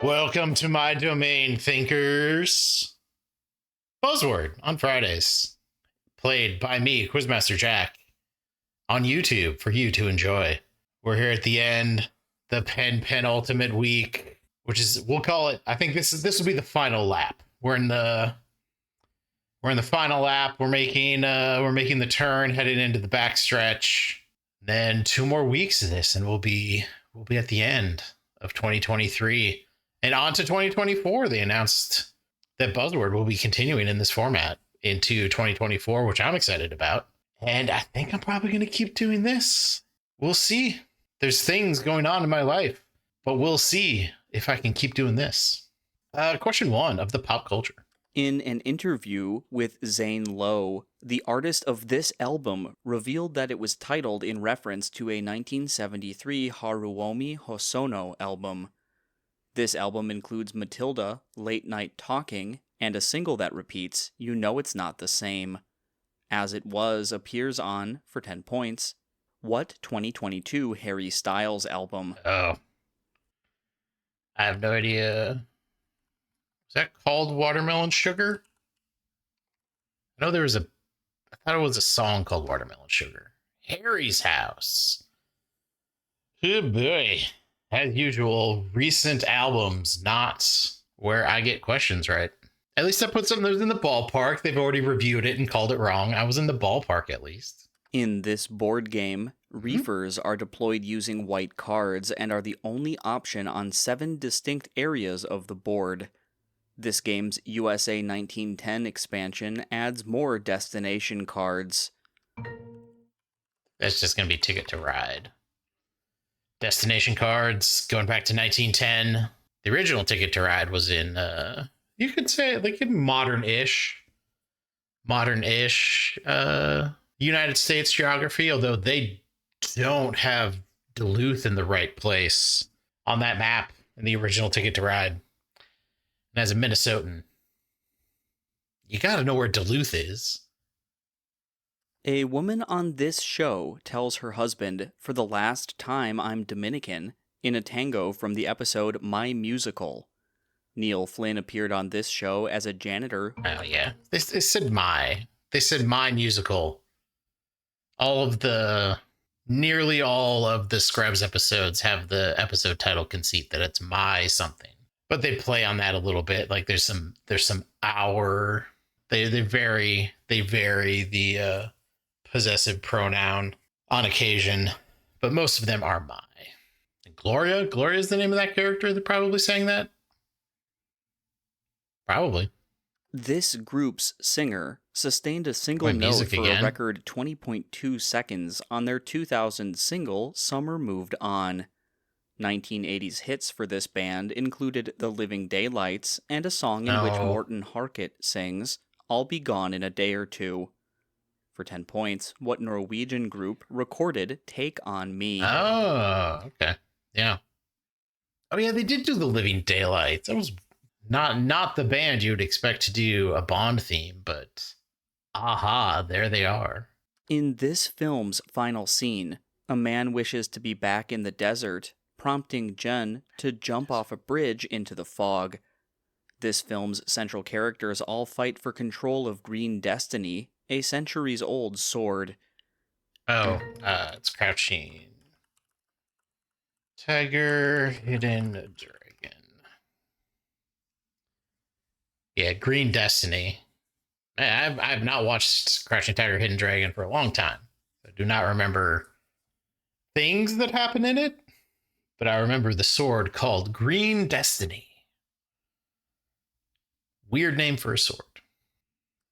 Welcome to my domain, thinkers. Buzzword on Fridays, played by me, Quizmaster Jack, on YouTube for you to enjoy. We're here at the end, the penultimate week, which is, we'll call it, I think this will be the final lap. We're in the final lap. We're making the turn, headed into the backstretch. Then 2 more weeks of this, and we'll be at the end of 2023. And on to 2024, they announced that Buzzword will be continuing in this format into 2024, which I'm excited about. And I think I'm probably going to keep doing this. We'll see. There's things going on in my life, but we'll see if I can keep doing this. Question 1 of the pop culture. In an interview with Zane Lowe, the artist of this album revealed that it was titled in reference to a 1973 Haruomi Hosono album. This album includes Matilda, Late Night Talking, and a single that repeats, You Know It's Not the Same. As It Was appears on, for 10 points, what 2022 Harry Styles album? Oh. I have no idea. Is that called Watermelon Sugar? I know I thought it was a song called Watermelon Sugar. Harry's House. Good boy. As usual, recent albums, not where I get questions right. At least I put some of those in the ballpark. They've already reviewed it and called it wrong. I was in the ballpark at least. In this board game, reefers are deployed using white cards and are the only option on 7 distinct areas of the board. This game's USA 1910 expansion adds more destination cards. That's just going to be Ticket to Ride. Destination cards, going back to 1910. The original Ticket to Ride was in, you could say, like in modern-ish United States geography, although they don't have Duluth in the right place on that map in the original Ticket to Ride. And as a Minnesotan, you got to know where Duluth is. A woman on this show tells her husband, for the last time I'm Dominican, in a tango from the episode My Musical. Neil Flynn appeared on this show as a janitor. Oh, yeah. They said my musical. Nearly all of the Scrubs episodes have the episode title conceit that it's my something. But they play on that a little bit. Like there's some our. They vary the possessive pronoun on occasion, but most of them are my. And Gloria is the name of that character that probably sang that. Probably. This group's singer sustained a single note for a record 20.2 seconds on their 2000 single Summer Moved On. 1980s hits for this band included The Living Daylights and a song in which Morten Harket sings, I'll Be Gone in a Day or Two. For 10 points, what Norwegian group recorded Take On Me? Oh, okay. Yeah. Oh, yeah, they did do The Living Daylights. That was not the band you would expect to do a Bond theme, but aha, there they are. In this film's final scene, a man wishes to be back in the desert, prompting Jen to jump off a bridge into the fog. This film's central characters all fight for control of Green Destiny, a centuries-old sword. Oh, it's Crouching Tiger, Hidden Dragon. Yeah, Green Destiny. I've not watched Crouching Tiger, Hidden Dragon for a long time. I do not remember things that happen in it, but I remember the sword called Green Destiny. Weird name for a sword.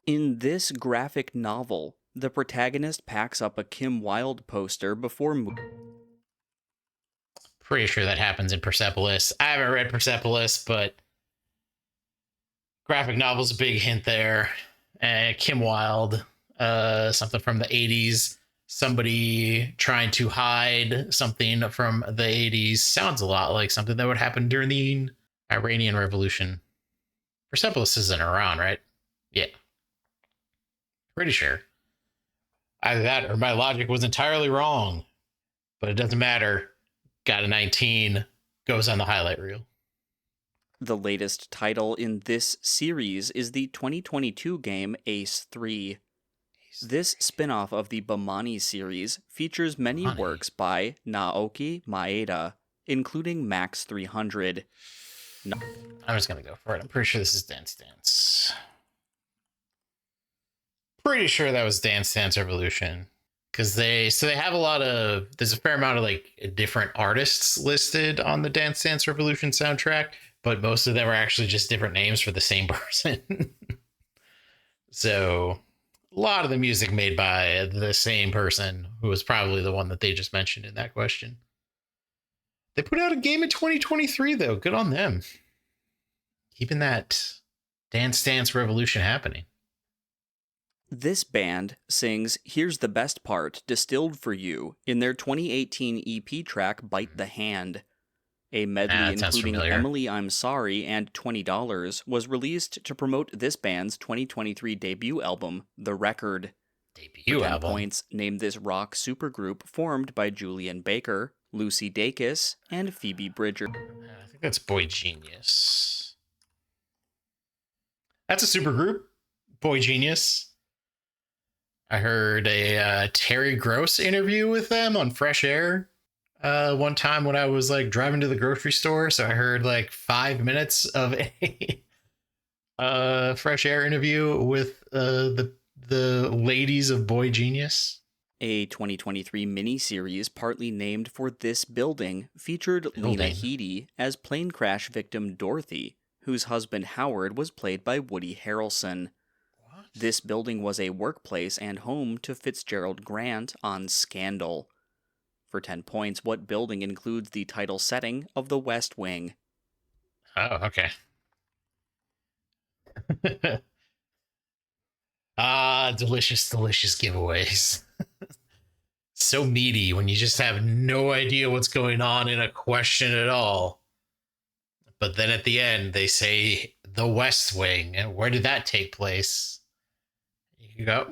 In this graphic novel, the protagonist packs up a Kim Wilde poster before Pretty sure that happens in Persepolis. I haven't read Persepolis, but graphic novel's a big hint there. Kim Wilde, something from the 80s. Somebody trying to hide something from the 80s. Sounds a lot like something that would happen during the Iranian Revolution. Persepolis isn't around, right? Yeah. Pretty sure. Either that or my logic was entirely wrong. But it doesn't matter. Got a 19. Goes on the highlight reel. The latest title in this series is the 2022 game Ace 3. This spin-off of the Bamani series features many Bamani. works by Naoki Maeda, including Max 300. I'm just gonna go for it. I'm pretty sure this is Dance Dance. Pretty sure that was Dance Dance Revolution. Because they have there's a fair amount of like different artists listed on the Dance Dance Revolution soundtrack, but most of them are actually just different names for the same person. So a lot of the music made by the same person, who was probably the one that they just mentioned in that question. They put out a game in 2023 though. Good on them. Keeping that Dance Dance Revolution happening. This band sings Here's the Best Part Distilled for You in their 2018 EP track Bite the Hand. A medley including Emily I'm Sorry and $20 was released to promote this band's 2023 debut album, The Record. Debut album. Points named this rock supergroup formed by Julian Baker, Lucy Dacus, and Phoebe Bridger. I think that's Boy Genius. That's a supergroup. Boy Genius. I heard a Terry Gross interview with them on Fresh Air one time when I was like driving to the grocery store. So I heard like 5 minutes of a Fresh Air interview with the ladies of Boy Genius. A 2023 miniseries partly named for this building featured Lena Headey as plane crash victim Dorothy, whose husband Howard was played by Woody Harrelson. This building was a workplace and home to Fitzgerald Grant on Scandal. For 10 points, what building includes the title setting of The West Wing? Oh, okay. Delicious, delicious giveaways. So meaty when you just have no idea what's going on in a question at all. But then at the end, they say The West Wing. And where did that take place? You go,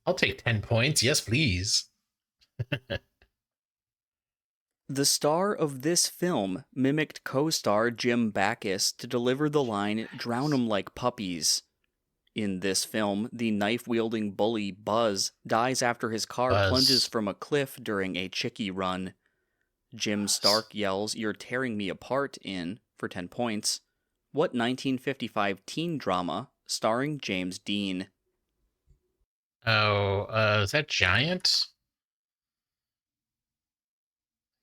I'll take 10 points. Yes, please. The star of this film mimicked co-star Jim Backus to deliver the line, "Drown 'em like puppies." In this film, the knife-wielding bully Buzz dies after his car plunges from a cliff during a chickie run. Jim Stark yells, "You're tearing me apart" in, for 10 points, what 1955 teen drama starring James Dean? Oh, is that Giant?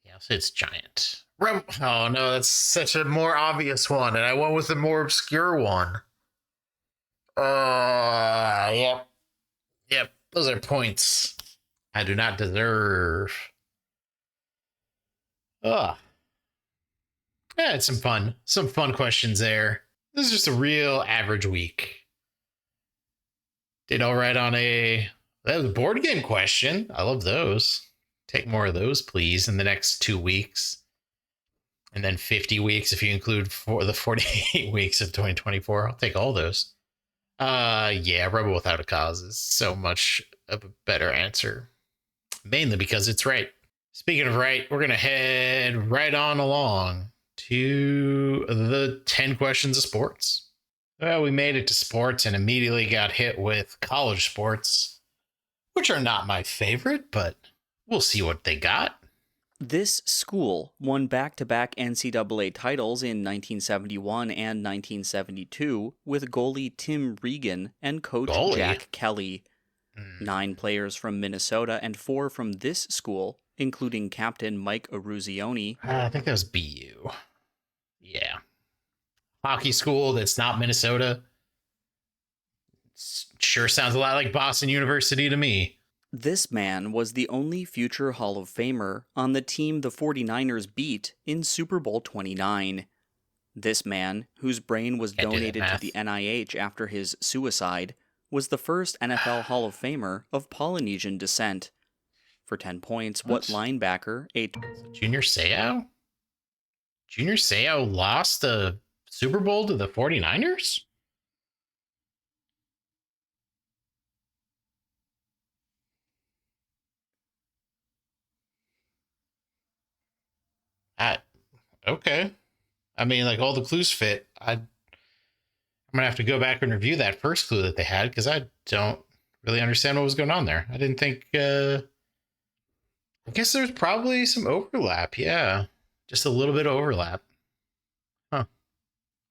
Yes, it's Giant. Oh no, that's such a more obvious one, and I went with a more obscure one. Yep, those are points I do not deserve. Yeah, it's some fun questions there. This is just a real average week. Did all right on that was a board game question. I love those. Take more of those, please, in the next 2 weeks. And then 50 weeks if you include the 48 weeks of 2024. I'll take all those. Yeah, Rebel Without a Cause is so much of a better answer. Mainly because it's right. Speaking of right, we're going to head right on along to the 10 questions of sports. Well, we made it to sports and immediately got hit with college sports, which are not my favorite, but we'll see what they got. This school won back-to-back NCAA titles in 1971 and 1972 with goalie Tim Regan and coach Jack Kelly. 9 players from Minnesota and 4 from this school, including captain Mike Eruzione. I think that was BU. Yeah. Hockey school that's not Minnesota. Sure sounds a lot like Boston University to me. This man was the only future Hall of Famer on the team the 49ers beat in Super Bowl 29. This man, whose brain was donated to the NIH after his suicide, was the first NFL Hall of Famer of Polynesian descent. For 10 points, what linebacker... Junior Seau? Junior Seau lost the Super Bowl to the 49ers? Okay. I mean, like all the clues fit. I'm gonna have to go back and review that first clue that they had because I don't really understand what was going on there. I didn't think. I guess there's probably some overlap. Yeah, just a little bit of overlap. Huh.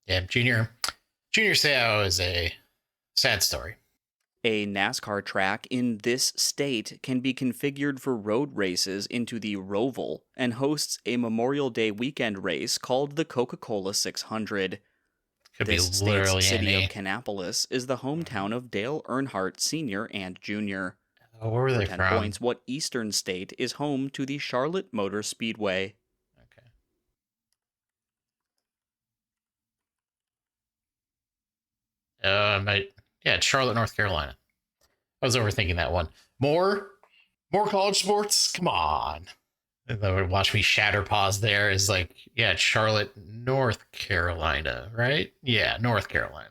Yeah, Junior Seau is a sad story. A NASCAR track in this state can be configured for road races into the Roval and hosts a Memorial Day weekend race called the Coca-Cola 600. Could be This state's literally city of any. Kannapolis is the hometown of Dale Earnhardt Sr. and Jr. Oh, where were For they 10 from? points, what eastern state is home to the Charlotte Motor Speedway? Okay. Yeah, it's Charlotte, North Carolina. I was overthinking that one. More college sports. Come on. And they would watch me shatter pause there is like, yeah, it's Charlotte, North Carolina, right? Yeah, North Carolina.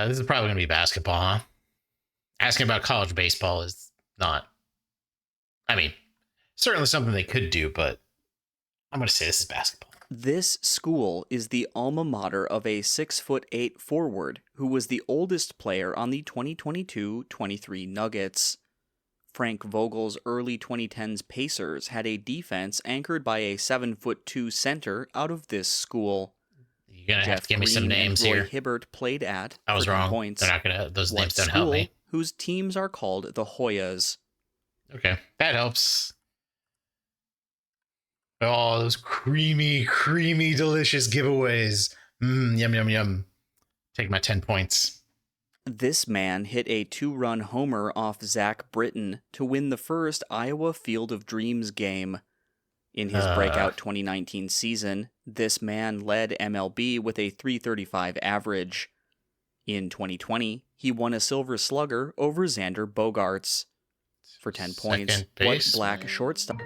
This is probably going to be basketball, huh? Asking about college baseball is not, I mean, certainly something they could do, but I'm going to say this is basketball. This school is the alma mater of a 6'8" forward who was the oldest player on the 2022-23 Nuggets. Frank Vogel's early 2010s Pacers had a defense anchored by a 7'2" center out of this school. You're going to have Jeff to give me some Green names and Roy here. Hibbert played at I was for 10 wrong. points. They're not going to, those What names don't school help me. whose teams are called the Hoyas? Okay, that helps. Oh, those creamy, delicious giveaways. Yum, yum, yum. Take my 10 points. This man hit a 2-run homer off Zach Britton to win the first Iowa Field of Dreams game. In his breakout 2019 season, this man led MLB with a .335 average. In 2020, he won a Silver Slugger over Xander Bogaerts. For 10 points, what black shortstop?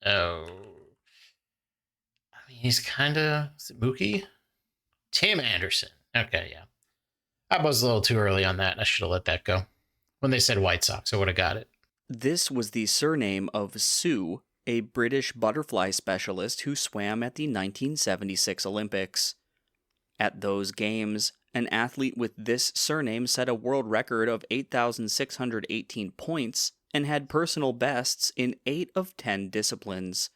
Oh. I mean, he's kind of... Is it Mookie? Tim Anderson. Okay, yeah. I was a little too early on that. I should have let that go. When they said White Sox, I would have got it. This was the surname of Sue, a British butterfly specialist who swam at the 1976 Olympics. At those games, an athlete with this surname set a world record of 8,618 points and had personal bests in 8 of 10 disciplines.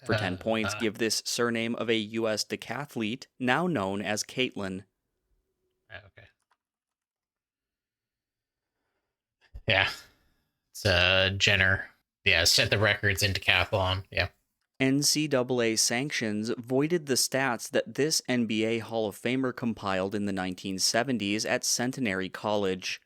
For 10 points, give this surname of a U.S. decathlete, now known as Caitlin. Okay. Yeah. It's Jenner. Yeah, set the records in decathlon. Yeah. NCAA sanctions voided the stats that this NBA Hall of Famer compiled in the 1970s at Centenary College.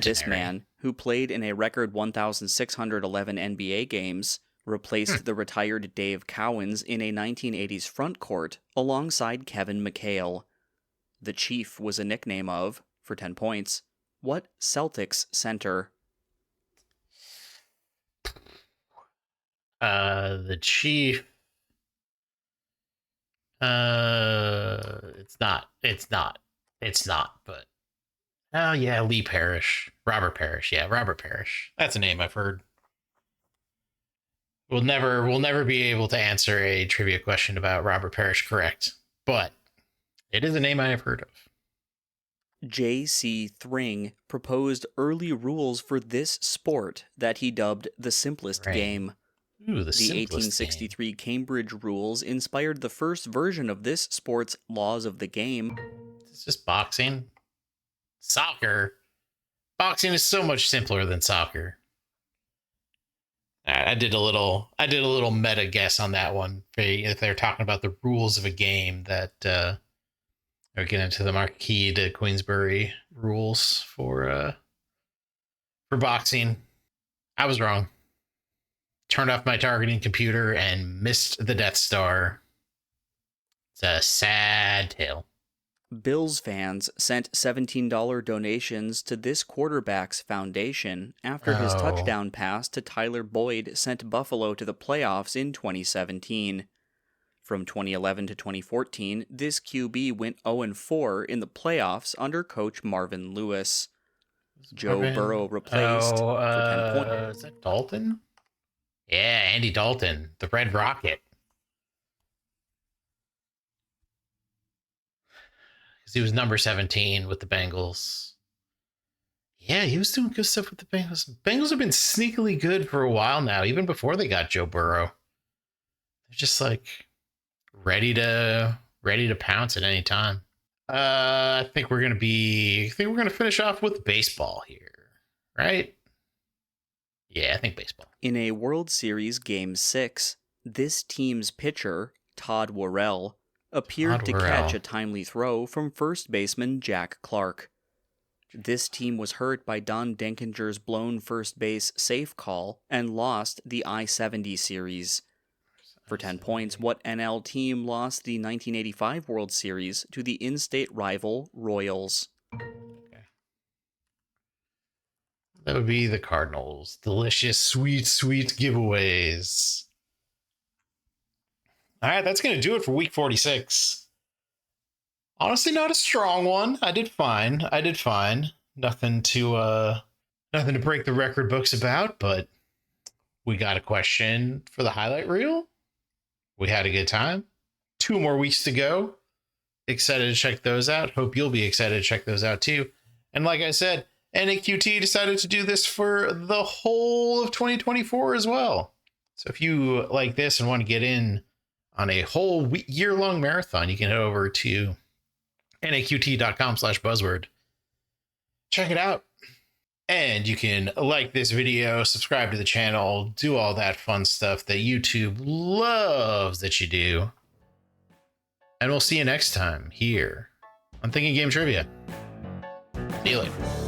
This man, who played in a record 1,611 NBA games, replaced the retired Dave Cowens in a 1980s front court alongside Kevin McHale. The Chief was a nickname of, for 10 points, what Celtics center? The Chief. It's not, but oh yeah, Lee Parrish. Robert Parrish. Yeah, Robert Parrish. That's a name I've heard. We'll never be able to answer a trivia question about Robert Parrish correct, but it is a name I have heard of. J.C. Thring proposed early rules for this sport that he dubbed the simplest game. Ooh, the 1863 game. Cambridge rules inspired the first version of this sport's laws of the game. It's just boxing. Soccer. Boxing is so much simpler than soccer. I did a little meta guess on that one. If they're talking about the rules of a game that or get into the Marquis de Queensbury rules for boxing. I was wrong. Turned off my targeting computer and missed the Death Star. It's a sad tale. Bills fans sent $17 donations to this quarterback's foundation after his touchdown pass to Tyler Boyd sent Buffalo to the playoffs in 2017. From 2011 to 2014, this QB went 0-4 in the playoffs under coach Marvin Lewis. Joe Burrow replaced for 10 points. Is that Dalton? Yeah, Andy Dalton, the Red Rocket. because he was number 17 with the Bengals. Yeah, he was doing good stuff with the Bengals. Bengals have been sneakily good for a while now, even before they got Joe Burrow. They're just like ready to pounce at any time. I think we're gonna finish off with baseball here, right? Yeah, I think baseball. In a World Series Game 6, this team's pitcher, Todd Worrell, appeared to catch a timely throw from first baseman Jack Clark. This team was hurt by Don Denkinger's blown first base safe call and lost the I-70 series. For 10 points, what NL team lost the 1985 World Series to the in-state rival Royals? Okay. That would be the Cardinals. Delicious, sweet, sweet giveaways. All right, that's going to do it for week 46. Honestly, not a strong one. I did fine. Nothing to break the record books about, but we got a question for the highlight reel. We had a good time. 2 more weeks to go. Excited to check those out. Hope you'll be excited to check those out too. And like I said, NAQT decided to do this for the whole of 2024 as well. So if you like this and want to get in on a whole year-long marathon, you can head over to naqt.com/buzzword. Check it out. And you can like this video, subscribe to the channel, do all that fun stuff that YouTube loves that you do. And we'll see you next time here on Thinking Game Trivia. See you later.